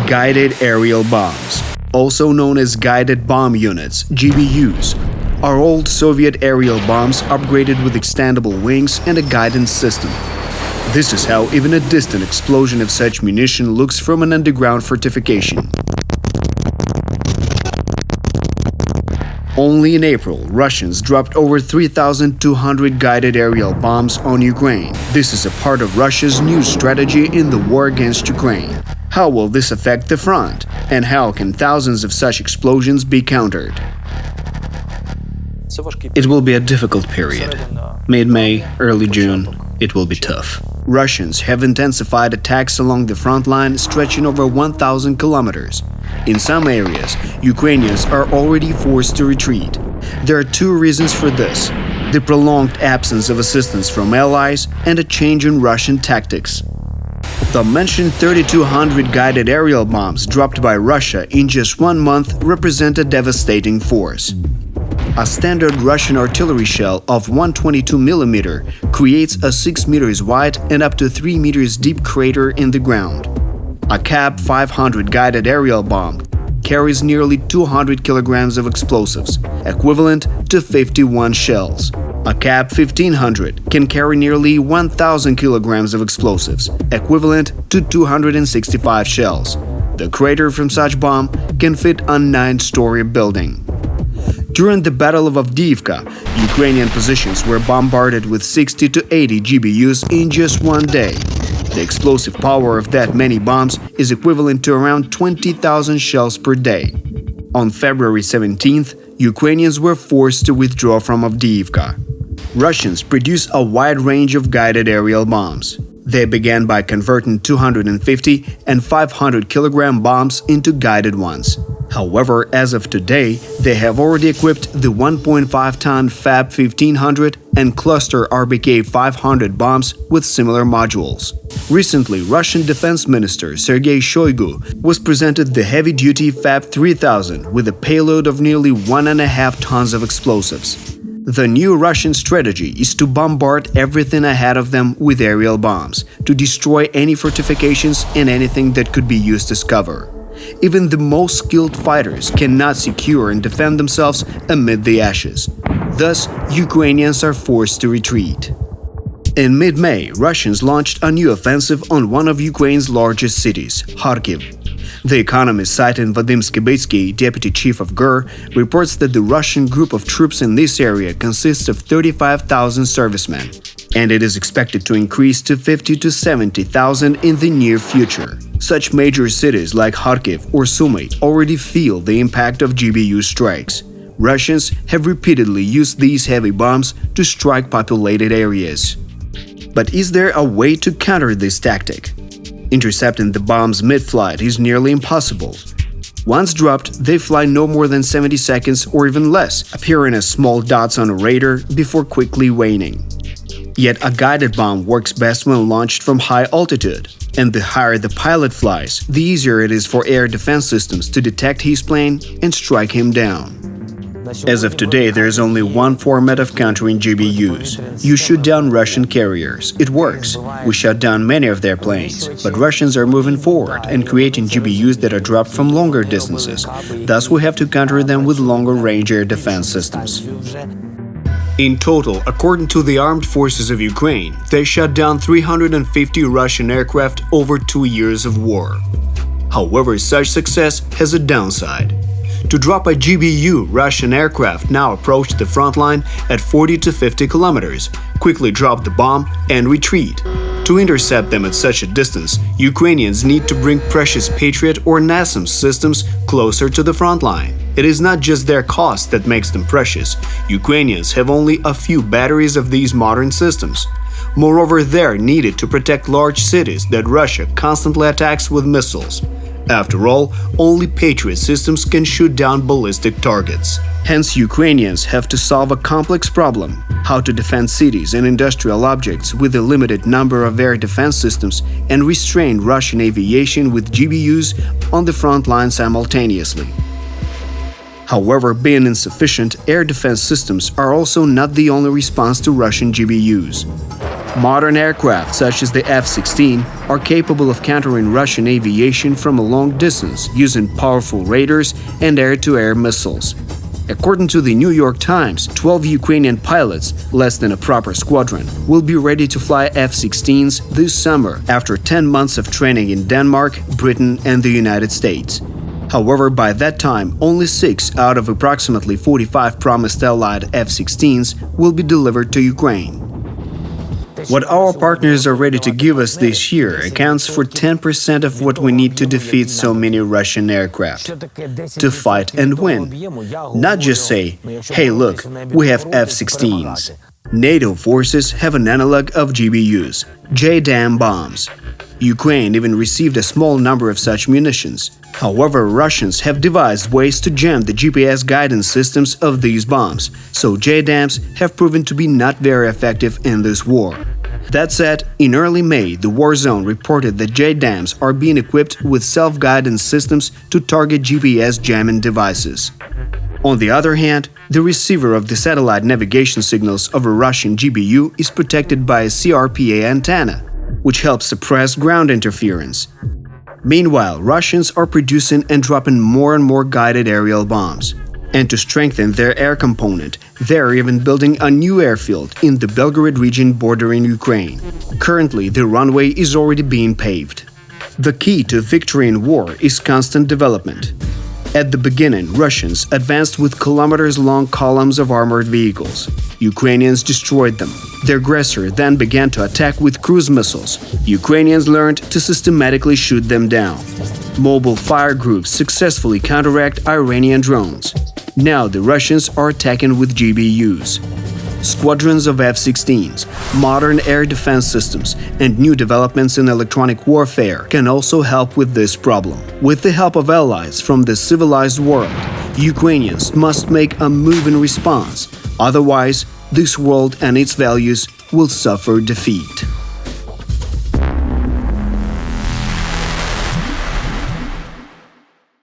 Guided aerial bombs, also known as guided bomb units, GBUs, are old Soviet aerial bombs upgraded with extendable wings and a guidance system. This is how even a distant explosion of such munition looks from an underground fortification. Only in April, Russians dropped over 3,200 guided aerial bombs on Ukraine. This is a part of Russia's new strategy in the war against Ukraine. How will this affect the front? And how can thousands of such explosions be countered? It will be a difficult period. Mid-May, early June, it will be tough. Russians have intensified attacks along the front line, stretching over 1,000 kilometers. In some areas, Ukrainians are already forced to retreat. There are two reasons for this: the prolonged absence of assistance from allies and a change in Russian tactics. The mentioned 3,200 guided aerial bombs dropped by Russia in just 1 month represent a devastating force. A standard Russian artillery shell of 122 mm creates a 6 meters wide and up to 3 meters deep crater in the ground. A CAB 500 guided aerial bomb carries nearly 200 kilograms of explosives, equivalent to 51 shells. A CAB 1500 can carry nearly 1,000 kilograms of explosives, equivalent to 265 shells. The crater from such bomb can fit a 9-story building. During the Battle of Avdiivka, Ukrainian positions were bombarded with 60 to 80 GBUs in just one day. The explosive power of that many bombs is equivalent to around 20,000 shells per day. On February 17th, Ukrainians were forced to withdraw from Avdiivka. Russians produce a wide range of guided aerial bombs. They began by converting 250 and 500 kilogram bombs into guided ones. However, as of today, they have already equipped the 1.5-ton FAB 1500 and cluster RBK 500 bombs with similar modules. Recently, Russian Defense Minister Sergei Shoigu was presented the heavy-duty FAB 3000 with a payload of nearly 1.5 tons of explosives. The new Russian strategy is to bombard everything ahead of them with aerial bombs, to destroy any fortifications and anything that could be used as cover. Even the most skilled fighters cannot secure and defend themselves amid the ashes. Thus, Ukrainians are forced to retreat. In mid-May, Russians launched a new offensive on one of Ukraine's largest cities, Kharkiv. The Economist, citing Vadim Skibitsky, deputy chief of GUR, reports that the Russian group of troops in this area consists of 35,000 servicemen, and it is expected to increase to 50 to 70,000 in the near future. Such major cities like Kharkiv or Sumy already feel the impact of GBU strikes. Russians have repeatedly used these heavy bombs to strike populated areas. But is there a way to counter this tactic? Intercepting the bombs mid-flight is nearly impossible. Once dropped, they fly no more than 70 seconds or even less, appearing as small dots on a radar before quickly waning. Yet a guided bomb works best when launched from high altitude, and the higher the pilot flies, the easier it is for air defense systems to detect his plane and strike him down. As of today, there is only one format of countering GBUs. You shoot down Russian carriers. It works. We shut down many of their planes, but Russians are moving forward and creating GBUs that are dropped from longer distances. Thus, we have to counter them with longer-range air defense systems. In total, according to the Armed Forces of Ukraine, they shut down 350 Russian aircraft over 2 years of war. However, such success has a downside. To drop a GBU, Russian aircraft now approach the front line at 40 to 50 kilometers, quickly drop the bomb and retreat. To intercept them at such a distance, Ukrainians need to bring precious Patriot or NASAMS systems closer to the front line. It is not just their cost that makes them precious. Ukrainians have only a few batteries of these modern systems. Moreover, they're needed to protect large cities that Russia constantly attacks with missiles. After all, only Patriot systems can shoot down ballistic targets. Hence, Ukrainians have to solve a complex problem: how to defend cities and industrial objects with a limited number of air defense systems and restrain Russian aviation with GBUs on the front line simultaneously. However, being insufficient, air defense systems are also not the only response to Russian GBUs. Modern aircraft, such as the F-16, are capable of countering Russian aviation from a long distance using powerful radars and air-to-air missiles. According to the New York Times, 12 Ukrainian pilots, less than a proper squadron, will be ready to fly F-16s this summer after 10 months of training in Denmark, Britain, and the United States. However, by that time, only 6 out of approximately 45 promised Allied F-16s will be delivered to Ukraine. What our partners are ready to give us this year accounts for 10% of what we need to defeat so many Russian aircraft. To fight and win. Not just say, hey look, we have F-16s. NATO forces have an analog of GBUs, JDAM bombs. Ukraine even received a small number of such munitions. However, Russians have devised ways to jam the GPS guidance systems of these bombs, so JDAMs have proven to be not very effective in this war. That said, in early May, the war zone reported that JDAMs are being equipped with self-guidance systems to target GPS jamming devices. On the other hand, the receiver of the satellite navigation signals of a Russian GBU is protected by a CRPA antenna, which helps suppress ground interference. Meanwhile, Russians are producing and dropping more and more guided aerial bombs. And to strengthen their air component, they're even building a new airfield in the Belgorod region bordering Ukraine. Currently, the runway is already being paved. The key to victory in war is constant development. At the beginning, Russians advanced with kilometers-long columns of armored vehicles. Ukrainians destroyed them. The aggressor then began to attack with cruise missiles. Ukrainians learned to systematically shoot them down. Mobile fire groups successfully counteract Iranian drones. Now the Russians are attacking with GBUs. Squadrons of F-16s, modern air defense systems, and new developments in electronic warfare can also help with this problem. With the help of allies from the civilized world, Ukrainians must make a move in response. Otherwise, this world and its values will suffer defeat.